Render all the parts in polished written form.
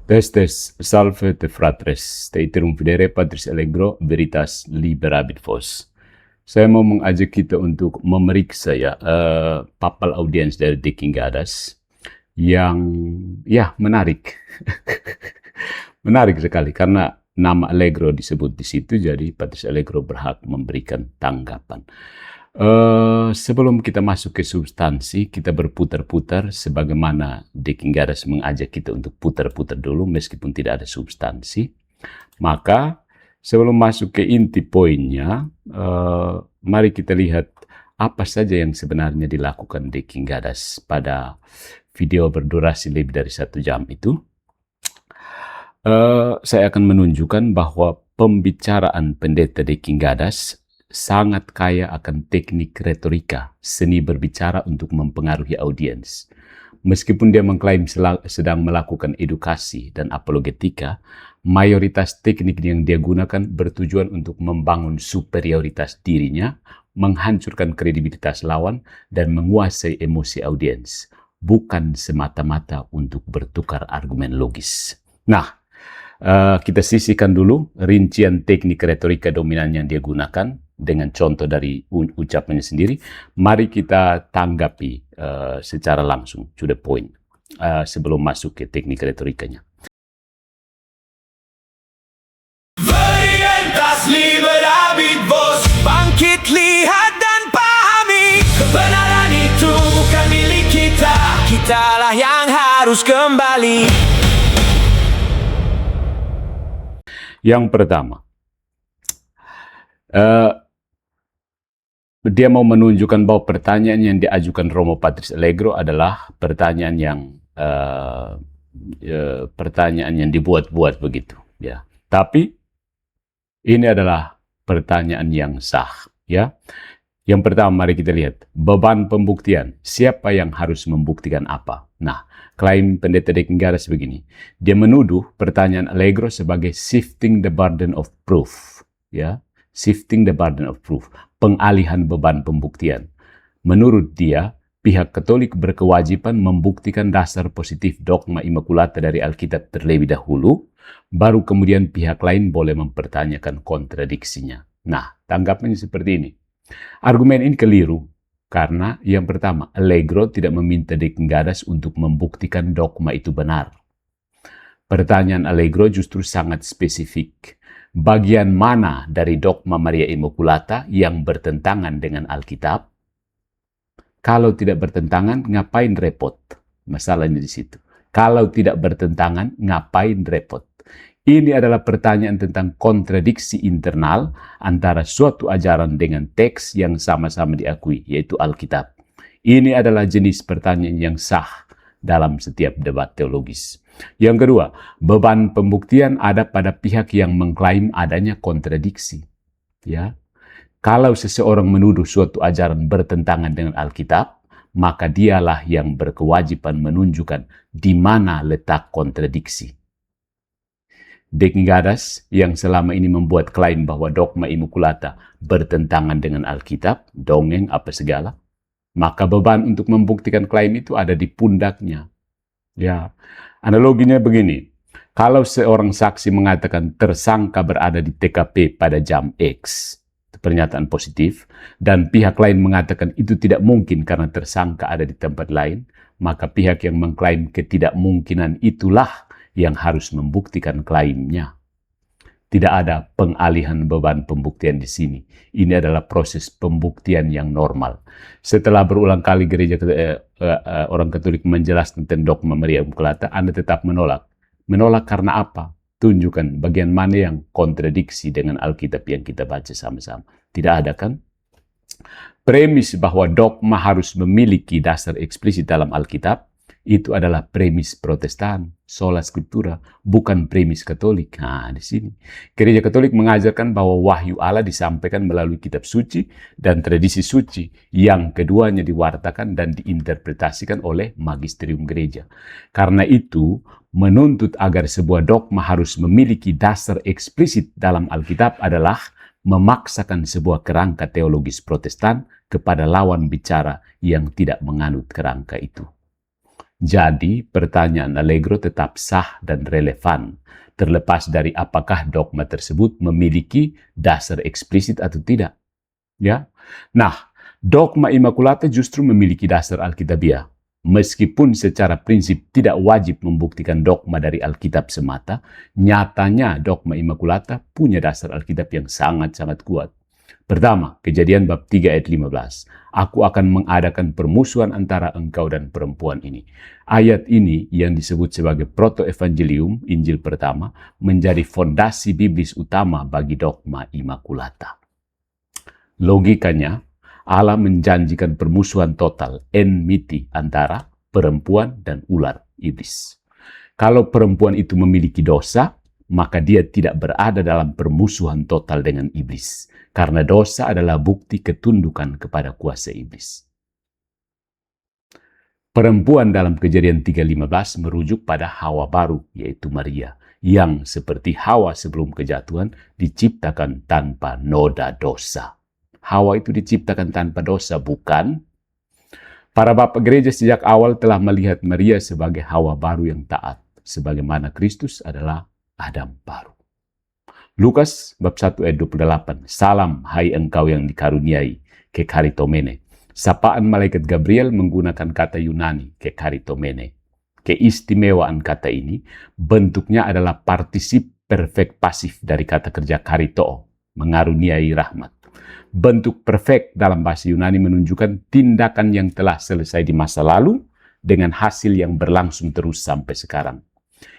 Testes, salve te fratres, te iterum videre Patris Allegro, veritas liberabit vos. Saya mau mengajak kita untuk memeriksa papal audiens dari De Kingadas yang menarik. Menarik sekali karena nama Allegro disebut di situ, jadi Patris Allegro berhak memberikan tanggapan. Sebelum kita masuk ke substansi, kita berputar-putar sebagaimana De Kingadas mengajak kita untuk putar-putar dulu meskipun tidak ada substansi. Maka sebelum masuk ke inti poinnya, mari kita lihat apa saja yang sebenarnya dilakukan De Kingadas pada video berdurasi lebih dari 1 jam itu. Saya akan menunjukkan bahwa pembicaraan pendeta De Kingadas sangat kaya akan teknik retorika, seni berbicara untuk mempengaruhi audiens. Meskipun dia mengklaim sedang melakukan edukasi dan apologetika, mayoritas teknik yang dia gunakan bertujuan untuk membangun superioritas dirinya, menghancurkan kredibilitas lawan, dan menguasai emosi audiens, bukan semata-mata untuk bertukar argumen logis. Nah, kita sisihkan dulu rincian teknik retorika dominan yang dia gunakan dengan contoh dari ucapannya sendiri. Mari kita tanggapi secara langsung, to the point, sebelum masuk ke teknik retorikanya. Veritas liberabit vos, bangkit, lihat dan pahami, kebenaran itu bukan milik kita, kitalah yang harus kembali. Yang pertama, dia mau menunjukkan bahwa pertanyaan yang diajukan Romo Patris Allegro adalah pertanyaan yang dibuat-buat begitu, ya. Tapi ini adalah pertanyaan yang sah, ya. Yang pertama, mari kita lihat beban pembuktian. Siapa yang harus membuktikan apa? Nah, klaim pendeta De Kingadas begini. Dia menuduh pertanyaan Allegro sebagai shifting the burden of proof, ya. Shifting the burden of proof, pengalihan beban pembuktian. Menurut dia, pihak Katolik berkewajiban membuktikan dasar positif dogma Immaculata dari Alkitab terlebih dahulu, baru kemudian pihak lain boleh mempertanyakan kontradiksinya. Nah, tanggapannya seperti ini. Argumen ini keliru, karena yang pertama, Allegro tidak meminta De Kingadas untuk membuktikan dogma itu benar. Pertanyaan Allegro justru sangat spesifik. Bagian mana dari dogma Maria Immaculata yang bertentangan dengan Alkitab? Kalau tidak bertentangan, ngapain repot? Masalahnya di situ. Kalau tidak bertentangan, ngapain repot? Ini adalah pertanyaan tentang kontradiksi internal antara suatu ajaran dengan teks yang sama-sama diakui, yaitu Alkitab. Ini adalah jenis pertanyaan yang sah dalam setiap debat teologis. Yang kedua, beban pembuktian ada pada pihak yang mengklaim adanya kontradiksi. Ya, kalau seseorang menuduh suatu ajaran bertentangan dengan Alkitab, maka dialah yang berkewajiban menunjukkan di mana letak kontradiksi. De Kingadas yang selama ini membuat klaim bahwa dogma Immaculata bertentangan dengan Alkitab, dongeng apa segala, maka beban untuk membuktikan klaim itu ada di pundaknya. Ya, analoginya begini. Kalau seorang saksi mengatakan tersangka berada di TKP pada jam X, itu pernyataan positif, dan pihak lain mengatakan itu tidak mungkin karena tersangka ada di tempat lain, maka pihak yang mengklaim ketidakmungkinan itulah yang harus membuktikan klaimnya. Tidak ada pengalihan beban pembuktian di sini. Ini adalah proses pembuktian yang normal. Setelah berulang kali gereja orang Katolik menjelaskan tentang dogma Maria Immaculata, Anda tetap menolak. Menolak karena apa? Tunjukkan bagian mana yang kontradiksi dengan Alkitab yang kita baca sama-sama. Tidak ada kan? Premis bahwa dogma harus memiliki dasar eksplisit dalam Alkitab, itu adalah premis Protestan, sola scriptura, bukan premis Katolik. Nah, di sini Gereja Katolik mengajarkan bahwa wahyu Allah disampaikan melalui kitab suci dan tradisi suci, yang keduanya diwartakan dan diinterpretasikan oleh magisterium gereja. Karena itu, menuntut agar sebuah dogma harus memiliki dasar eksplisit dalam Alkitab adalah memaksakan sebuah kerangka teologis Protestan kepada lawan bicara yang tidak menganut kerangka itu. Jadi, pertanyaan Allegro tetap sah dan relevan, terlepas dari apakah dogma tersebut memiliki dasar eksplisit atau tidak. Ya, nah, dogma Immaculata justru memiliki dasar Alkitabiah. Meskipun secara prinsip tidak wajib membuktikan dogma dari Alkitab semata, nyatanya dogma Immaculata punya dasar Alkitab yang sangat-sangat kuat. Pertama, Kejadian bab 3 ayat 15. Aku akan mengadakan permusuhan antara engkau dan perempuan ini. Ayat ini yang disebut sebagai proto-evangelium, Injil pertama, menjadi fondasi biblis utama bagi dogma Immaculata. Logikanya, Allah menjanjikan permusuhan total, enmity, antara perempuan dan ular, iblis. Kalau perempuan itu memiliki dosa, maka dia tidak berada dalam permusuhan total dengan iblis. Karena dosa adalah bukti ketundukan kepada kuasa iblis. Perempuan dalam Kejadian 3:15 merujuk pada Hawa baru, yaitu Maria, yang seperti Hawa sebelum kejatuhan diciptakan tanpa noda dosa. Hawa itu diciptakan tanpa dosa, bukan? Para bapak gereja sejak awal telah melihat Maria sebagai Hawa baru yang taat, sebagaimana Kristus adalah Adam baru. Lukas bab 1 ayat 28. Salam hai engkau yang dikaruniai, kekaritomene. Sapaan malaikat Gabriel menggunakan kata Yunani, kekaritomene. Keistimewaan kata ini, bentuknya adalah partisip perfect pasif dari kata kerja karitoo, mengaruniai rahmat. Bentuk perfect dalam bahasa Yunani menunjukkan tindakan yang telah selesai di masa lalu dengan hasil yang berlangsung terus sampai sekarang.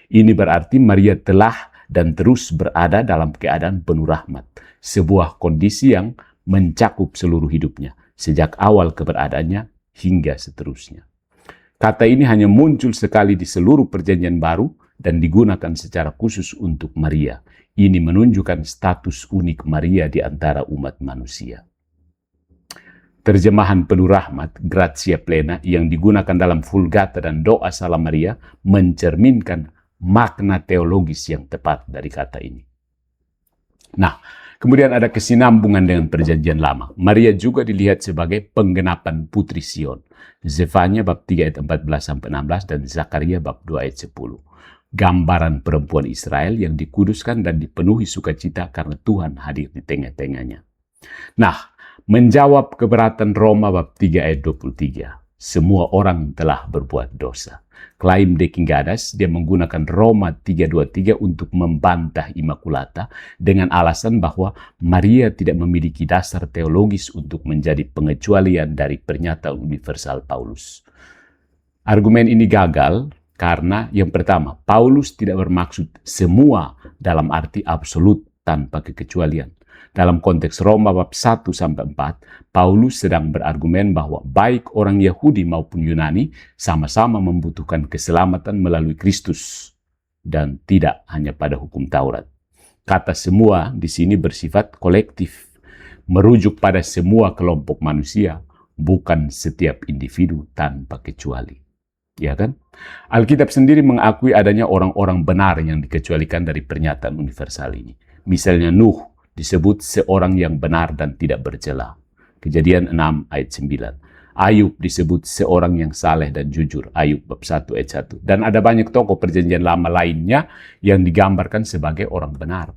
Ini berarti Maria telah dan terus berada dalam keadaan penuh rahmat, sebuah kondisi yang mencakup seluruh hidupnya, sejak awal keberadaannya hingga seterusnya. Kata ini hanya muncul sekali di seluruh Perjanjian Baru dan digunakan secara khusus untuk Maria. Ini menunjukkan status unik Maria di antara umat manusia. Terjemahan penuh rahmat, gratia plena, yang digunakan dalam Vulgata dan doa Salam Maria mencerminkan makna teologis yang tepat dari kata ini. Nah, kemudian ada kesinambungan dengan Perjanjian Lama. Maria juga dilihat sebagai penggenapan Putri Sion. Zefania bab 3 ayat 14-16 dan Zakaria bab 2 ayat 10. Gambaran perempuan Israel yang dikuduskan dan dipenuhi sukacita karena Tuhan hadir di tengah-tengahnya. Nah, menjawab keberatan Roma bab 3 ayat 23. Semua orang telah berbuat dosa. Klaim De Kingadas, dia menggunakan Roma 3:23 untuk membantah Immaculata dengan alasan bahwa Maria tidak memiliki dasar teologis untuk menjadi pengecualian dari pernyataan universal Paulus. Argumen ini gagal karena yang pertama, Paulus tidak bermaksud semua dalam arti absolut tanpa kekecualian. Dalam konteks Roma bab 1-4, Paulus sedang berargumen bahwa baik orang Yahudi maupun Yunani sama-sama membutuhkan keselamatan melalui Kristus dan tidak hanya pada hukum Taurat. Kata semua di sini bersifat kolektif, merujuk pada semua kelompok manusia, bukan setiap individu tanpa kecuali. Ya kan? Alkitab sendiri mengakui adanya orang-orang benar yang dikecualikan dari pernyataan universal ini. Misalnya Nuh disebut seorang yang benar dan tidak bercela. Kejadian 6 ayat 9. Ayub disebut seorang yang saleh dan jujur. Ayub bab 1 ayat 1. Dan ada banyak tokoh Perjanjian Lama lainnya yang digambarkan sebagai orang benar.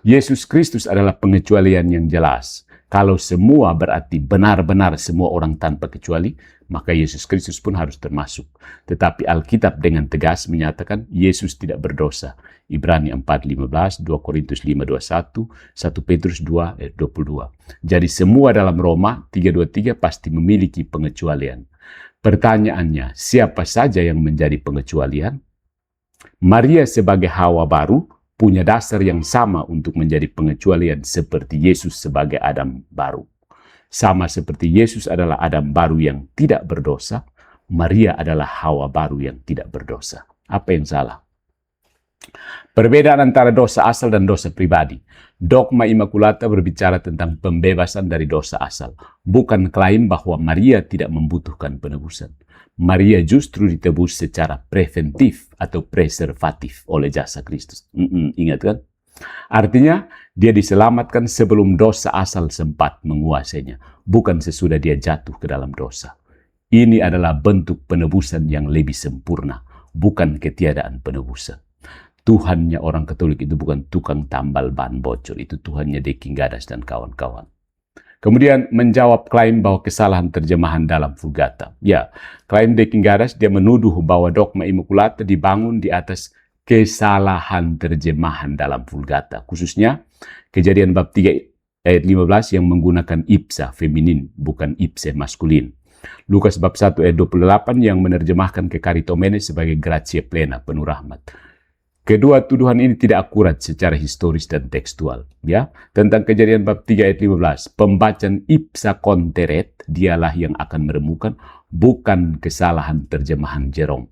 Yesus Kristus adalah pengecualian yang jelas. Kalau semua berarti benar-benar semua orang tanpa kecuali, maka Yesus Kristus pun harus termasuk. Tetapi Alkitab dengan tegas menyatakan Yesus tidak berdosa. Ibrani 4:15, 2 Korintus 5:21, 1 Petrus 2:22. Jadi semua dalam Roma 3:23 pasti memiliki pengecualian. Pertanyaannya, siapa saja yang menjadi pengecualian? Maria sebagai Hawa baru punya dasar yang sama untuk menjadi pengecualian seperti Yesus sebagai Adam baru. Sama seperti Yesus adalah Adam baru yang tidak berdosa, Maria adalah Hawa baru yang tidak berdosa. Apa yang salah? Perbedaan antara dosa asal dan dosa pribadi. Dogma Immaculata berbicara tentang pembebasan dari dosa asal, bukan klaim bahwa Maria tidak membutuhkan penebusan. Maria justru ditebus secara preventif atau preservatif oleh jasa Kristus. Ingat kan? Artinya, dia diselamatkan sebelum dosa asal sempat menguasainya, bukan sesudah dia jatuh ke dalam dosa. Ini adalah bentuk penebusan yang lebih sempurna, bukan ketiadaan penebusan. Tuhannya orang Katolik itu bukan tukang tambal ban bocor, itu Tuhannya De King Gadas dan kawan-kawan. Kemudian menjawab klaim bahwa kesalahan terjemahan dalam Vulgata. Ya, klaim De King Gadas, dia menuduh bahwa dogma Immaculata dibangun di atas kesalahan terjemahan dalam Vulgata. Khususnya Kejadian bab 3 ayat 15 yang menggunakan ipsa feminin, bukan ipse maskulin. Lukas bab 1 ayat 28 yang menerjemahkan kekaritomene sebagai gratia plena, penuh rahmat. Kedua tuduhan ini tidak akurat secara historis dan tekstual. Ya, tentang Kejadian bab 3 ayat 15, pembacaan ipsa conteret, dialah yang akan menemukan, bukan kesalahan terjemahan Jerome.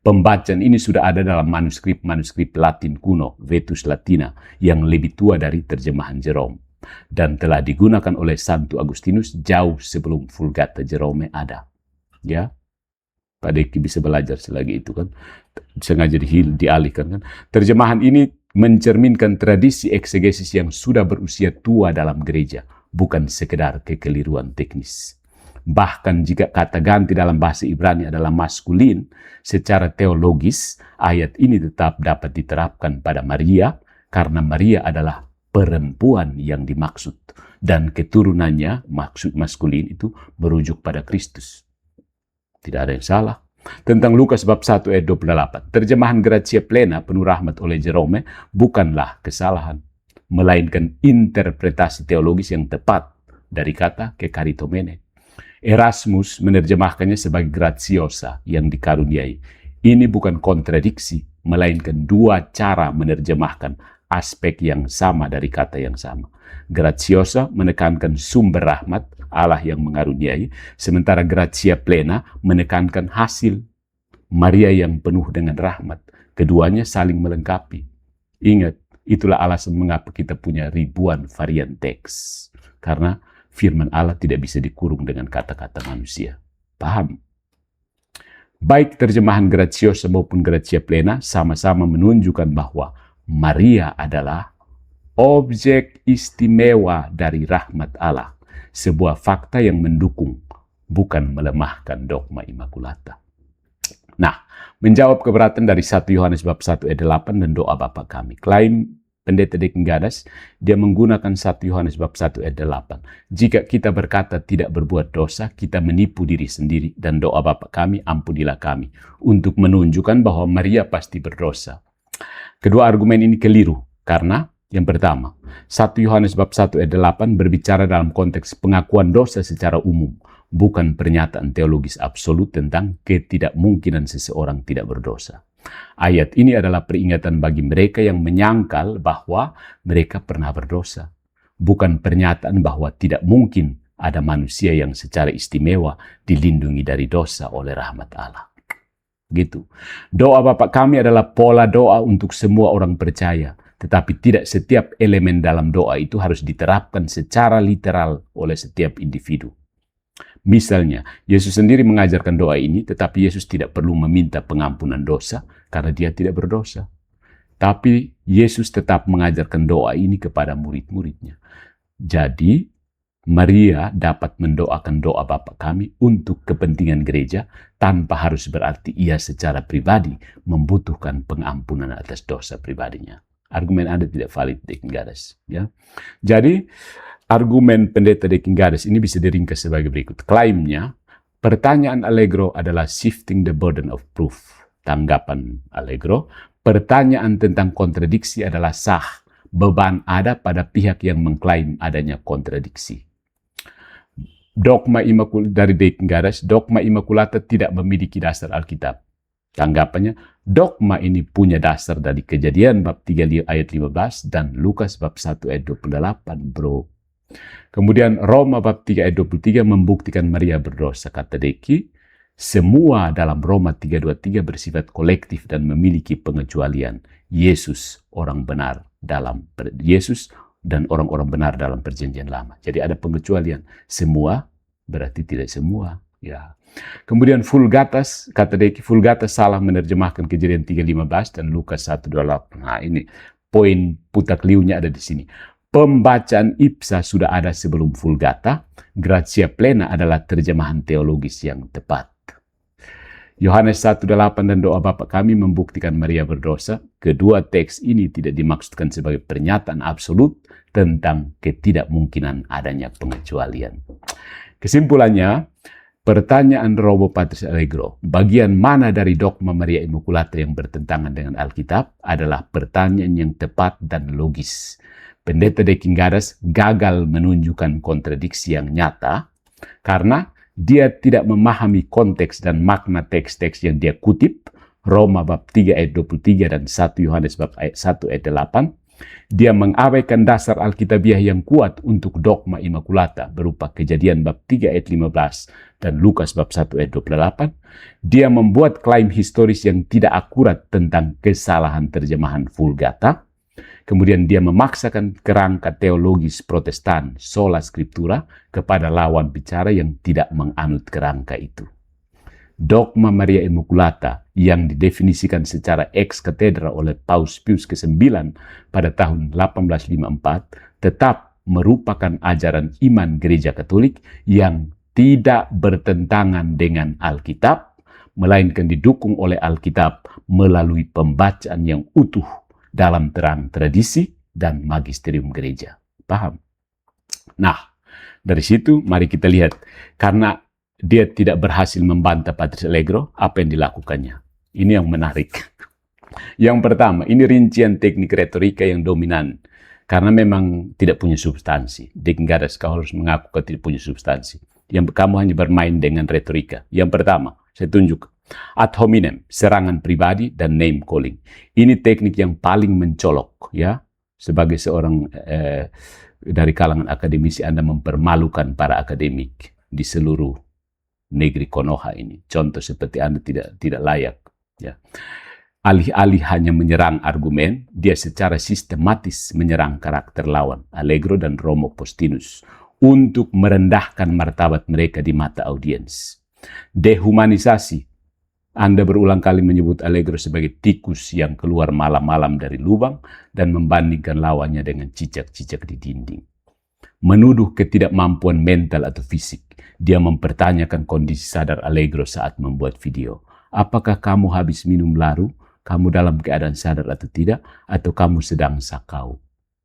Pembacaan ini sudah ada dalam manuskrip Latin kuno, Vetus Latina, yang lebih tua dari terjemahan Jerome, dan telah digunakan oleh Santo Agustinus jauh sebelum Vulgata Jerome ada. Ya, Pak Deki bisa belajar selagi itu kan, sengaja dialihkan kan. Terjemahan ini mencerminkan tradisi eksegesis yang sudah berusia tua dalam gereja, bukan sekedar kekeliruan teknis. Bahkan jika kata ganti dalam bahasa Ibrani adalah maskulin, secara teologis ayat ini tetap dapat diterapkan pada Maria, karena Maria adalah perempuan yang dimaksud, dan keturunannya, maksud maskulin itu merujuk pada Kristus. Tidak ada yang salah. Tentang Lukas bab 1 ayat 28, terjemahan gratia plena, penuh rahmat oleh Jerome, bukanlah kesalahan, melainkan interpretasi teologis yang tepat dari kata kekaritomene. Erasmus menerjemahkannya sebagai gratiosa, yang dikaruniai. Ini bukan kontradiksi, melainkan dua cara menerjemahkan aspek yang sama dari kata yang sama. Gratiosa menekankan sumber rahmat, Allah yang mengaruniai, sementara gratia plena menekankan hasil, Maria yang penuh dengan rahmat. Keduanya saling melengkapi. Ingat, itulah alasan mengapa kita punya ribuan varian teks. Karena firman Allah tidak bisa dikurung dengan kata-kata manusia. Paham? Baik terjemahan gratiosa maupun gratia plena sama-sama menunjukkan bahwa Maria adalah objek istimewa dari rahmat Allah. Sebuah fakta yang mendukung, bukan melemahkan dogma Immaculata. Nah, menjawab keberatan dari 1 Yohanes bab 1 ayat 8 dan doa Bapa kami. Klaim Pendeta De King Gadas, dia menggunakan 1 Yohanes bab 1 ayat 8. Jika kita berkata tidak berbuat dosa, kita menipu diri sendiri, dan doa Bapa kami, ampunilah kami, untuk menunjukkan bahwa Maria pasti berdosa. Kedua argumen ini keliru, karena yang pertama, 1 Yohanes bab 1 ayat 8 berbicara dalam konteks pengakuan dosa secara umum, bukan pernyataan teologis absolut tentang ketidakmungkinan seseorang tidak berdosa. Ayat ini adalah peringatan bagi mereka yang menyangkal bahwa mereka pernah berdosa, bukan pernyataan bahwa tidak mungkin ada manusia yang secara istimewa dilindungi dari dosa oleh rahmat Allah. Gitu. Doa Bapa kami adalah pola doa untuk semua orang percaya, tetapi tidak setiap elemen dalam doa itu harus diterapkan secara literal oleh setiap individu. Misalnya, Yesus sendiri mengajarkan doa ini, tetapi Yesus tidak perlu meminta pengampunan dosa karena dia tidak berdosa. Tapi Yesus tetap mengajarkan doa ini kepada murid-muridnya. Jadi, Maria dapat mendoakan doa Bapa kami untuk kepentingan gereja tanpa harus berarti ia secara pribadi membutuhkan pengampunan atas dosa pribadinya. Argumen Anda tidak valid, De King Gadas. Ya. Jadi, argumen Pendeta De King Gadas ini bisa diringkas sebagai berikut. Klaimnya, pertanyaan Allegro adalah shifting the burden of proof. Tanggapan Allegro, pertanyaan tentang kontradiksi adalah sah. Beban ada pada pihak yang mengklaim adanya kontradiksi. Dogma Immaculata dari De King Gadas, dogma Immaculata tidak memiliki dasar Alkitab. Tanggapannya, dogma ini punya dasar dari Kejadian bab 3 ayat 15 dan Lukas bab 1 ayat 28, bro. Kemudian Roma bab 3 ayat 23 membuktikan Maria berdosa. Kata Deki, semua dalam Roma 3:23 bersifat kolektif dan memiliki pengecualian. Yesus dan orang-orang benar dalam perjanjian lama. Jadi ada pengecualian. Semua berarti tidak semua. Ya. Kemudian Vulgatas, kata Deki, Vulgatas salah menerjemahkan Kejadian 3:15 dan Lukas 1:28. Nah, ini poin putak liunya ada di sini. Pembacaan Ipsa sudah ada sebelum Vulgata. Gratia Plena adalah terjemahan teologis yang tepat. Yohanes 1:8 dan doa Bapa kami membuktikan Maria berdosa. Kedua teks ini tidak dimaksudkan sebagai pernyataan absolut tentang ketidakmungkinan adanya pengecualian. Kesimpulannya, pertanyaan Romo Patris Allegro, bagian mana dari dogma Maria Immaculata yang bertentangan dengan Alkitab adalah pertanyaan yang tepat dan logis. Pendeta De Kingadas gagal menunjukkan kontradiksi yang nyata karena dia tidak memahami konteks dan makna teks-teks yang dia kutip, Roma bab 3 ayat 23 dan 1 Yohanes bab 1 ayat 8. Dia mengabaikan dasar Alkitabiah yang kuat untuk dogma Immaculata berupa Kejadian bab 3 ayat 15 dan Lukas bab 1 ayat 28. Dia membuat klaim historis yang tidak akurat tentang kesalahan terjemahan Vulgata. Kemudian dia memaksakan kerangka teologis Protestan sola scriptura kepada lawan bicara yang tidak menganut kerangka itu. Dogma Maria Immaculata yang didefinisikan secara ex cathedra oleh Paus Pius ke-9 pada tahun 1854 tetap merupakan ajaran iman Gereja Katolik yang tidak bertentangan dengan Alkitab, melainkan didukung oleh Alkitab melalui pembacaan yang utuh dalam terang tradisi dan magisterium gereja. Paham? Nah, dari situ mari kita lihat. Karena dia tidak berhasil membantah Patris Allegro, apa yang dilakukannya? Ini yang menarik. Yang pertama, ini rincian teknik retorika yang dominan. Karena memang tidak punya substansi. De Kingadas, kau harus mengaku kau tidak punya substansi. Yang kamu hanya bermain dengan retorika. Yang pertama, saya tunjuk. Ad hominem, serangan pribadi dan name calling. Ini teknik yang paling mencolok, ya. Sebagai seorang dari kalangan akademisi, Anda mempermalukan para akademik di seluruh negeri Konoha ini. Contoh seperti Anda tidak layak, ya. Alih-alih hanya menyerang argumen, dia secara sistematis menyerang karakter lawan, Allegro dan Romo Postinus, untuk merendahkan martabat mereka di mata audiens. Dehumanisasi. Anda berulang kali menyebut Allegro sebagai tikus yang keluar malam-malam dari lubang dan membandingkan lawannya dengan cicak-cicak di dinding. Menuduh ketidakmampuan mental atau fisik. Dia mempertanyakan kondisi sadar Allegro saat membuat video. Apakah kamu habis minum laru? Kamu dalam keadaan sadar atau tidak? Atau kamu sedang sakau?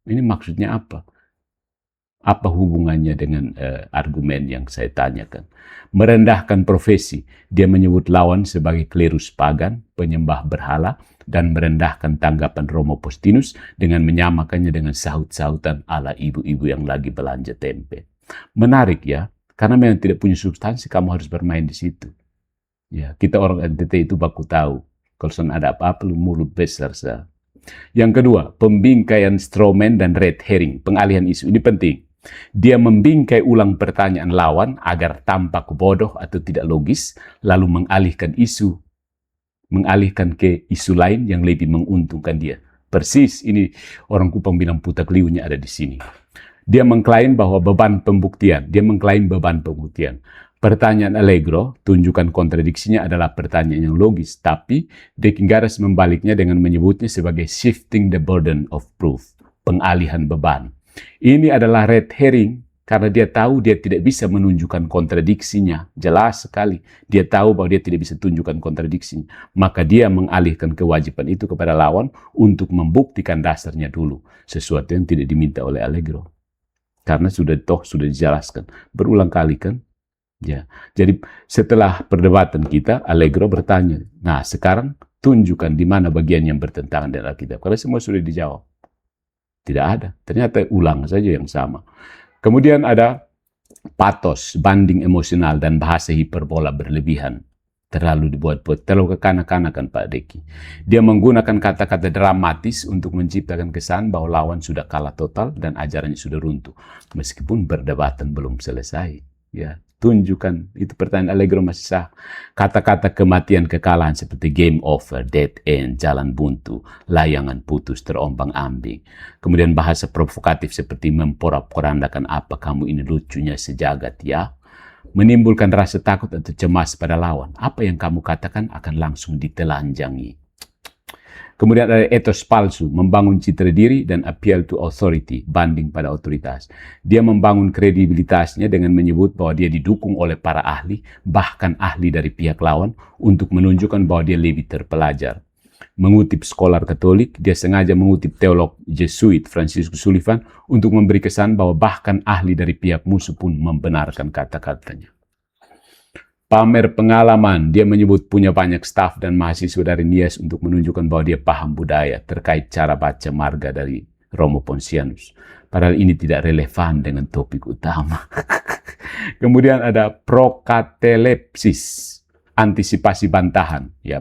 Ini maksudnya apa? Apa hubungannya dengan argumen yang saya tanyakan? Merendahkan profesi. Dia menyebut lawan sebagai klerus pagan, penyembah berhala, dan merendahkan tanggapan Romo Postinus dengan menyamakannya dengan sahut-sahutan ala ibu-ibu yang lagi belanja tempe. Menarik ya, karena memang tidak punya substansi, kamu harus bermain di situ. Ya, kita orang NTT itu baku tahu. Kalau ada apa-apa, lu mulut besar sah. Yang kedua, pembingkaian strawman dan red herring, pengalihan isu. Ini penting. Dia membingkai ulang pertanyaan lawan agar tampak bodoh atau tidak logis, lalu mengalihkan ke isu lain yang lebih menguntungkan dia. Persis ini orang Kupang bilang putak liunya ada di sini. Dia mengklaim bahwa beban pembuktian. Pertanyaan Allegro, tunjukkan kontradiksinya adalah pertanyaan yang logis, tapi De Kingadas membaliknya dengan menyebutnya sebagai shifting the burden of proof, pengalihan beban. Ini adalah red herring karena dia tahu dia tidak bisa menunjukkan kontradiksinya. Jelas sekali. Dia tahu bahwa dia tidak bisa tunjukkan kontradiksinya. Maka dia mengalihkan kewajiban itu kepada lawan untuk membuktikan dasarnya dulu. Sesuatu yang tidak diminta oleh Allegro. Karena sudah dijelaskan. Berulang kali kan. Ya. Jadi setelah perdebatan kita, Allegro bertanya, nah sekarang tunjukkan di mana bagian yang bertentangan dengan Alkitab. Karena semua sudah dijawab. Tidak ada. Ternyata ulang saja yang sama. Kemudian ada patos, banding emosional, dan bahasa hiperbola berlebihan. Terlalu dibuat-buat, terlalu kekanak-kanakan Pak Deki. Dia menggunakan kata-kata dramatis untuk menciptakan kesan bahwa lawan sudah kalah total dan ajarannya sudah runtuh. Meskipun perdebatan belum selesai. Ya, tunjukkan, itu pertanyaan Allegro masih sah. Kata-kata kematian kekalahan seperti game over, dead end, jalan buntu, layangan putus, terombang-ambing. Kemudian bahasa provokatif seperti memporak-porandakan apa kamu ini lucunya sejagat ya. Menimbulkan rasa takut atau cemas pada lawan. Apa yang kamu katakan akan langsung ditelanjangi. Kemudian ada etos palsu, membangun citra diri dan appeal to authority, banding pada otoritas. Dia membangun kredibilitasnya dengan menyebut bahwa dia didukung oleh para ahli, bahkan ahli dari pihak lawan, untuk menunjukkan bahwa dia lebih terpelajar. Mengutip scholar Katolik, dia sengaja mengutip teolog Jesuit Franciscus Sullivan untuk memberi kesan bahwa bahkan ahli dari pihak musuh pun membenarkan kata-katanya. Pamer pengalaman, dia menyebut punya banyak staf dan mahasiswa dari Nias untuk menunjukkan bahwa dia paham budaya terkait cara baca marga dari Romo Pontianus. Padahal ini tidak relevan dengan topik utama. Kemudian ada prokatelepsis, antisipasi bantahan, ya,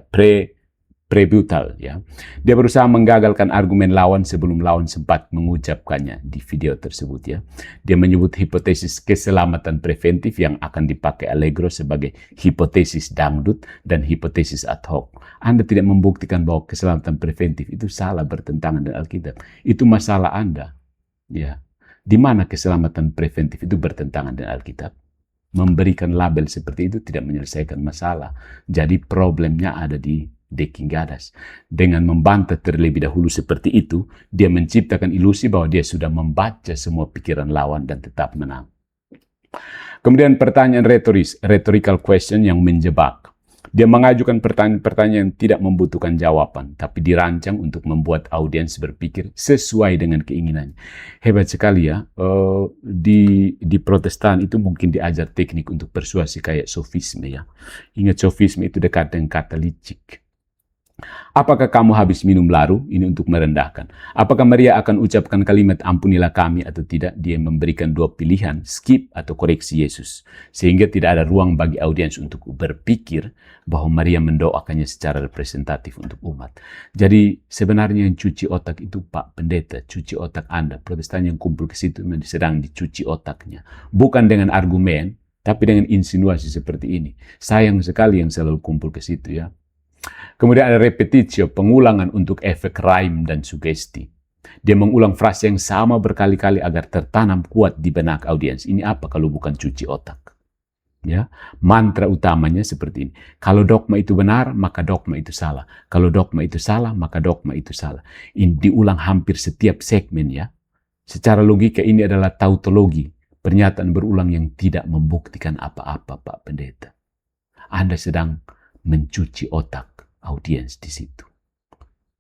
prebutal, ya. Dia berusaha menggagalkan argumen lawan sebelum lawan sempat mengucapkannya di video tersebut, ya. Dia menyebut hipotesis keselamatan preventif yang akan dipakai Allegro sebagai hipotesis dangdut dan hipotesis ad hoc. Anda tidak membuktikan bahwa keselamatan preventif itu salah, bertentangan dengan Alkitab. Itu masalah Anda, ya. Di mana keselamatan preventif itu bertentangan dengan Alkitab? Memberikan label seperti itu tidak menyelesaikan masalah. Jadi problemnya ada di King Gadas. Dengan membantah terlebih dahulu seperti itu, dia menciptakan ilusi bahwa dia sudah membaca semua pikiran lawan dan tetap menang. Kemudian pertanyaan retoris, rhetorical question yang menjebak. Dia mengajukan pertanyaan-pertanyaan yang tidak membutuhkan jawaban, tapi dirancang untuk membuat audiens berpikir sesuai dengan keinginannya. Hebat sekali, ya. Di Protestan itu mungkin diajar teknik untuk persuasi kayak sofisme, ya. Ingat, sofisme itu dekat dengan kata licik. Apakah kamu habis minum laru? Ini untuk merendahkan. Apakah Maria akan ucapkan kalimat ampunilah kami atau tidak? Dia memberikan dua pilihan, skip atau koreksi Yesus. Sehingga tidak ada ruang bagi audiens untuk berpikir bahwa Maria mendoakannya secara representatif untuk umat. Jadi sebenarnya yang cuci otak itu Pak Pendeta, cuci otak Anda. Protestan yang kumpul ke situ sedang dicuci otaknya. Bukan dengan argumen, tapi dengan insinuasi seperti ini. Sayang sekali yang selalu kumpul ke situ, ya. Kemudian ada repetitio, pengulangan untuk efek rhyme dan sugesti. Dia mengulang frase yang sama berkali-kali agar tertanam kuat di benak audiens. Ini apa kalau bukan cuci otak? Ya, mantra utamanya seperti ini. Kalau dogma itu benar, maka dogma itu salah. Kalau dogma itu salah, maka dogma itu salah. Ini diulang hampir setiap segmen, ya. Secara logika ini adalah tautologi, pernyataan berulang yang tidak membuktikan apa-apa, Pak Pendeta. Anda sedang mencuci otak audiens di situ.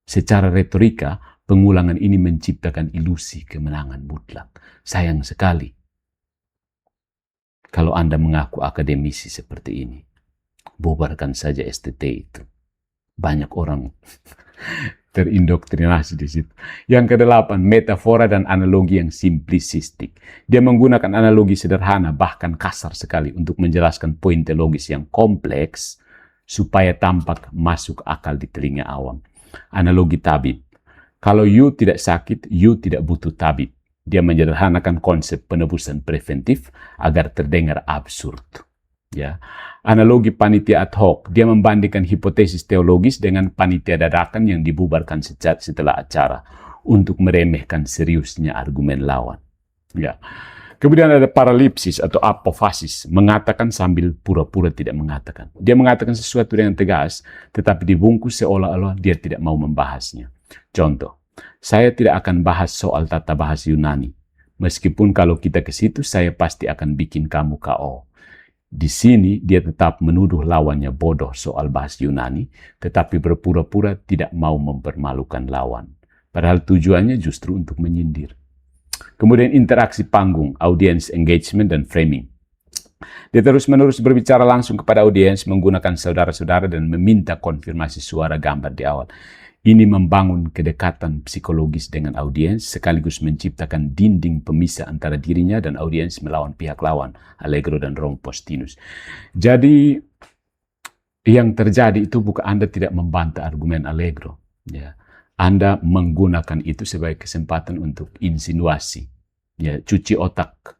Secara retorika, pengulangan ini menciptakan ilusi kemenangan mutlak. Sayang sekali kalau Anda mengaku akademisi seperti ini. Bubarkan saja STT itu. Banyak orang terindoktrinasi di situ. Yang kedelapan, metafora dan analogi yang simplisistik. Dia menggunakan analogi sederhana, bahkan kasar sekali, untuk menjelaskan poin teologis yang kompleks, supaya tampak masuk akal di telinga awam. Analogi tabib. Kalau you tidak sakit, you tidak butuh tabib. Dia menyederhanakan konsep penebusan preventif agar terdengar absurd. Ya. Analogi panitia ad hoc. Dia membandingkan hipotesis teologis dengan panitia dadakan yang dibubarkan setelah acara untuk meremehkan seriusnya argumen lawan. Ya. Kemudian ada paralipsis atau apofasis, mengatakan sambil pura-pura tidak mengatakan. Dia mengatakan sesuatu dengan tegas, tetapi dibungkus seolah-olah dia tidak mau membahasnya. Contoh, saya tidak akan bahas soal tata bahasa Yunani. Meskipun kalau kita ke situ, saya pasti akan bikin kamu KO. Di sini dia tetap menuduh lawannya bodoh soal bahasa Yunani, tetapi berpura-pura tidak mau mempermalukan lawan. Padahal tujuannya justru untuk menyindir. Kemudian interaksi panggung, audience engagement, dan framing. Dia terus-menerus berbicara langsung kepada audiens menggunakan saudara-saudara dan meminta konfirmasi suara gambar di awal. Ini membangun kedekatan psikologis dengan audiens sekaligus menciptakan dinding pemisah antara dirinya dan audiens melawan pihak lawan, Allegro dan Romo Pontianus. Jadi yang terjadi itu bukan Anda tidak membantah argumen Allegro, ya. Anda menggunakan itu sebagai kesempatan untuk insinuasi, ya, cuci otak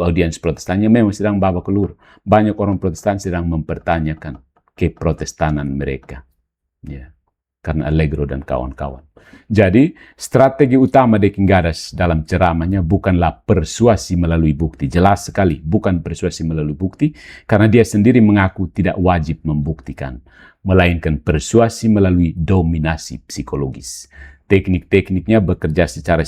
audiens Protestannya memang sedang babak belur. Banyak orang Protestan sedang mempertanyakan keprotestanan mereka, ya. karena Allegro dan kawan-kawan. Jadi, strategi utama De Quingadas dalam ceramahnya bukanlah persuasi melalui bukti. Jelas sekali, bukan persuasi melalui bukti, karena dia sendiri mengaku tidak wajib membuktikan, melainkan persuasi melalui dominasi psikologis. Teknik-tekniknya bekerja secara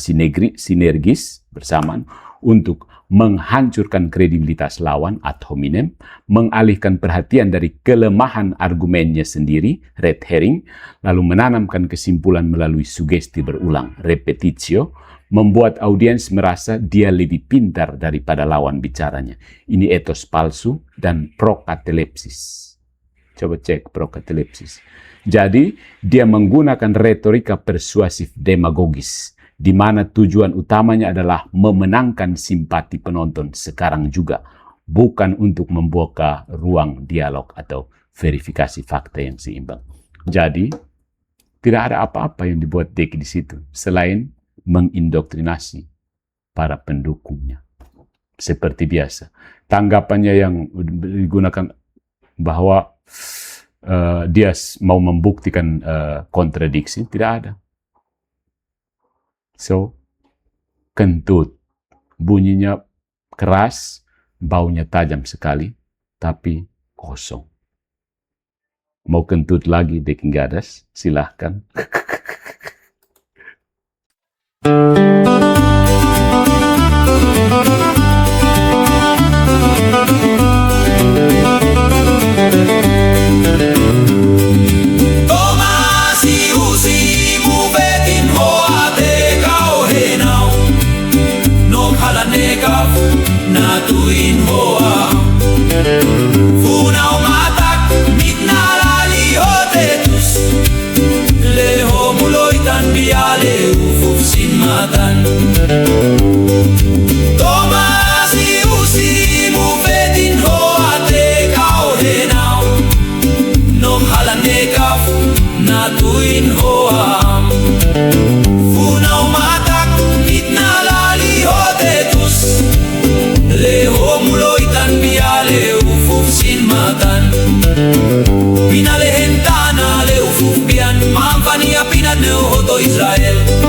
sinergis bersamaan untuk menghancurkan kredibilitas lawan ad hominem, mengalihkan perhatian dari kelemahan argumennya sendiri, red herring, lalu menanamkan kesimpulan melalui sugesti berulang, repetitio, membuat audiens merasa dia lebih pintar daripada lawan bicaranya. Ini etos palsu dan prokatelepsis. Coba cek prokatelepsis. Jadi, dia menggunakan retorika persuasif demagogis, di mana tujuan utamanya adalah memenangkan simpati penonton sekarang juga, bukan untuk membuka ruang dialog atau verifikasi fakta yang seimbang. Jadi, tidak ada apa-apa yang dibuat Deki di situ, selain mengindoktrinasi para pendukungnya. Seperti biasa. Tanggapannya yang digunakan bahwa dia mau membuktikan kontradiksi, tidak ada. So, kentut. Bunyinya keras, baunya tajam sekali, tapi kosong. Mau kentut lagi De Quingadas? Silahkan. Natuin hoa Funau matak mitnalali hotetus Leho muloitan biale ufufsin matan Tomasi usi mufetin hoa te kau henau Nom halanekaf natuin hoa Funau matak mitnalali hotetus Leho muloitan biale ufuf sin matan Pinalehentana le ufuf bian Mamfania pinat hoto Israel